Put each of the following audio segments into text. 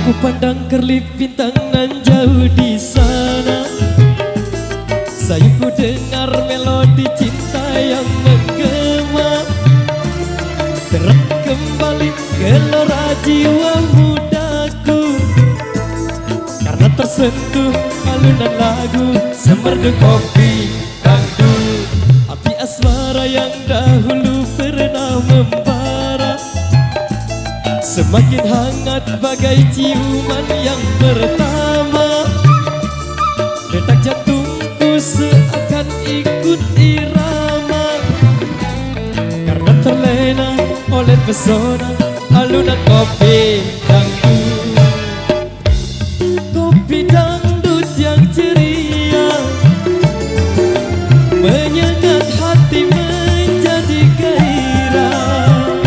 Ku pandang kerlip bintang nan jauh di sana. Sayup ku dengar melodi cinta yang menggema. Terap kembali gelora jiwa mudaku, karena tersentuh alunan lagu semerdu kopi dangdut. Api asmara yang dahulu pernah membara semakin hangat bagai ciuman yang pertama. Detak jantungku seakan ikut irama, karena terlena oleh pesona alunan kopi dangdut. Kopi dangdut yang ceria menyengat hati menjadi gairah,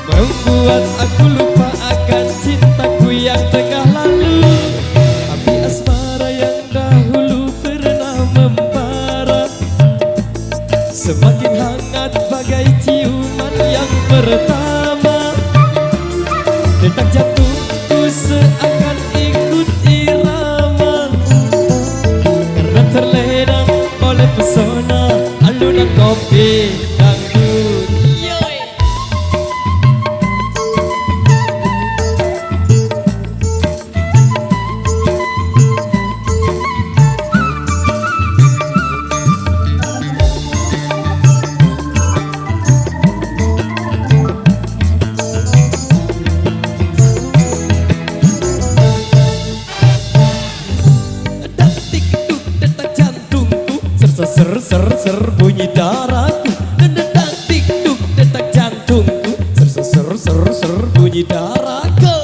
membuat aku lupa akan cintaku yang tengah lalu. Api asmara yang dahulu pernah membara semakin hangat bagai ciuman yang pertama. Detak jantungku seakan ikut irama, karena terlena oleh pesona alunan kopi dangdut. Ser bunyi darahku, detak dikduk detak jantungku, ser bunyi darahku.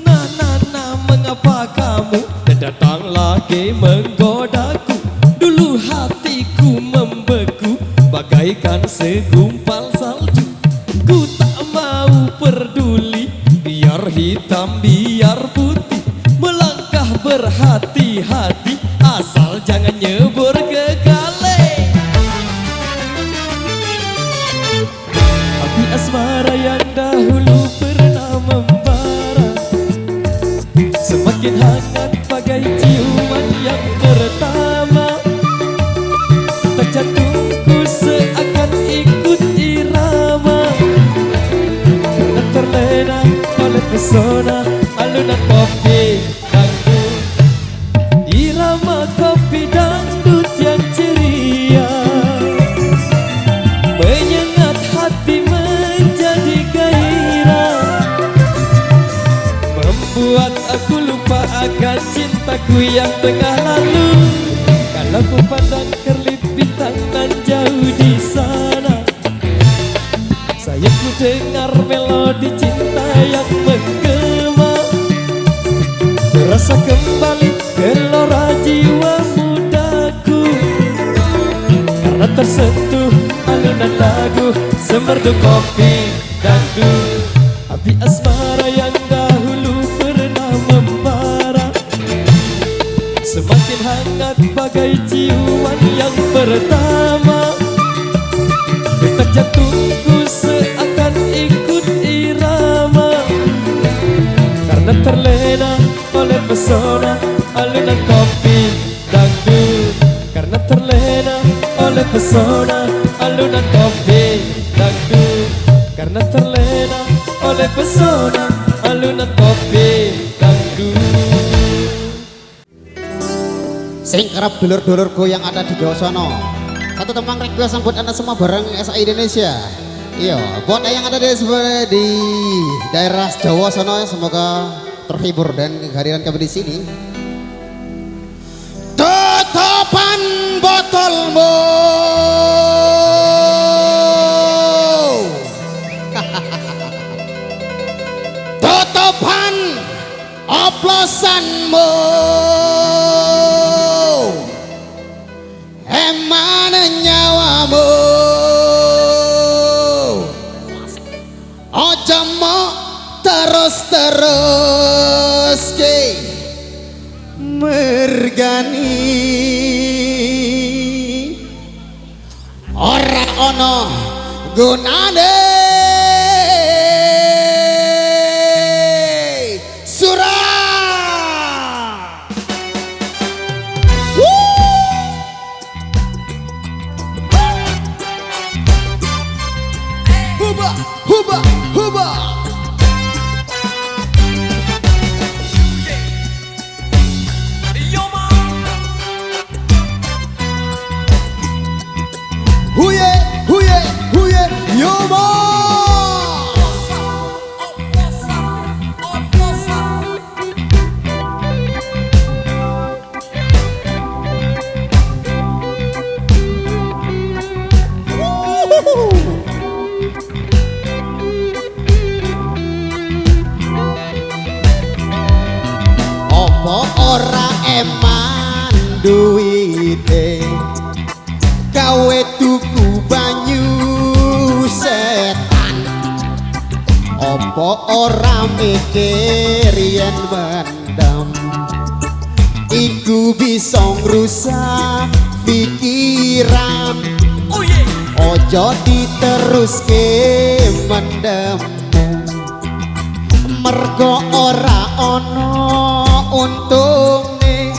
Nah, mengapa kamu datang lagi menggodaku? Dulu hatiku membeku bagaikan segumpal salju. Ku tak mau peduli, biar hitam biar putih, melangkah berhati-hati, asal jangan nyebur ke kali. Api asmara yang dahulu pernah membara semakin hangat bagai ciuman yang pertama. Jantungku seakan ikut irama, karena terlena oleh pesona alunan kopi dangdut. Irama kopi dangdut yang ceria menyengat hati menjadi gairah, membuat aku lupa akan cintaku yang tengah lalu. Kalau ku pandang kerlip bintang nan jauh di sana, saya ku dengar melodi cinta yang menggema. Terasa kembali gelora jiwa mudaku, karena tersentuh alunan lagu semerdu kopi dangdut. Api asmara yang dahulu pernah membara semakin hangat bagai ciuman yang pertama. Detak jantungku seakan ikut irama, karena terlena oleh pesona alunan kopi dangdut. Karena terlena oleh pesona alunan kopi dangdut. Karena terlena oleh pesona alunan kopi dangdut. Sing kerap dulur-dulurku yang ada di Jawa sono, satu tembang request buat anda semua bareng SI Indonesia. Iya, buat yang ada di daerah Jawa sono, semoga terhibur dan kehadiran kami di sini. Tutupan botolmu, tutupan oplosanmu, eman nyawamu, ojo mau terus ke mergani ora ono gunane surah. Huba huba huba. Huye huye huye yoma. Opo ora eman duwite gawe tuku banyu setan. Opo ora mikir yen mendem iku bisa ngrusak pikiran. Ojo diteruske mendemmu mergo ora ono untunge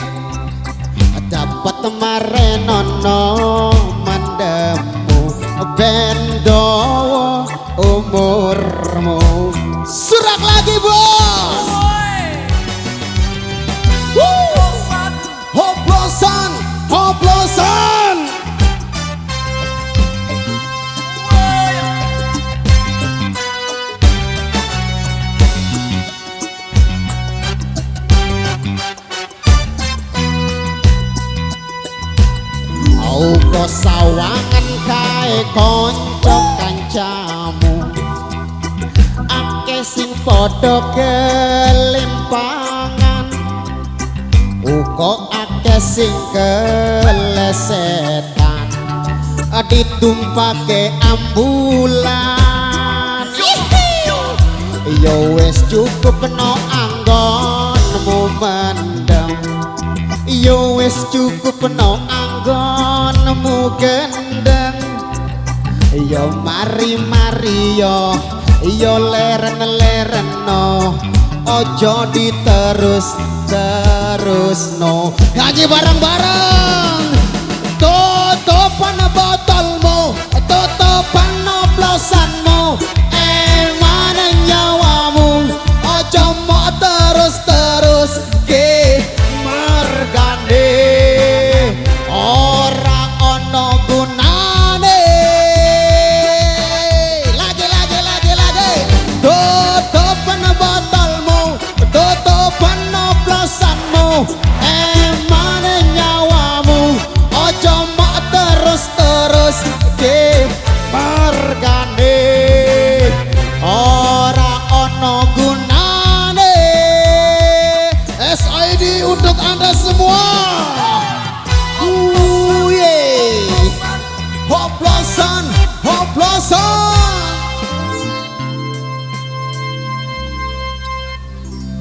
dapat marenono mendemmu bendowo umurmu. Surak lagi bos. Hoplosan hoplosan. Uga sawangan kae kanca kancamu akeh sing padha kelimpangan, uga akeh sing kelesetan ditumpake ambulan. Ya wis cukup no anggonmu mendem, ya wis cukup no anggonmu gendeng. Ya mari-mari yo leren-lereno ojo diterus-terusno. Ngaji bareng-bareng. Tutupan botolmu, tutupan oplosanmu, eman nyawamu ojo mau terus-terus ke mergane ora ono gunane. Lagi tutupan botolmu, tutupan oplosanmu, eman nyawamu ojo mau terus-terus ke mergane ora ono gunane. SID untuk Anda semua. Hoplosan hoplosan.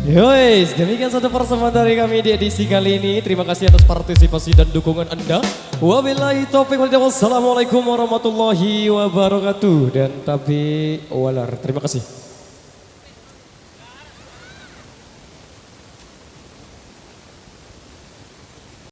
Yois, demikian satu persembahan dari kami di edisi kali ini. Terima kasih atas partisipasi dan dukungan Anda. Wabillahi taufiq wal hidayah. Wassalamualaikum warahmatullahi wabarakatuh. Dan tapi walar. Terima kasih.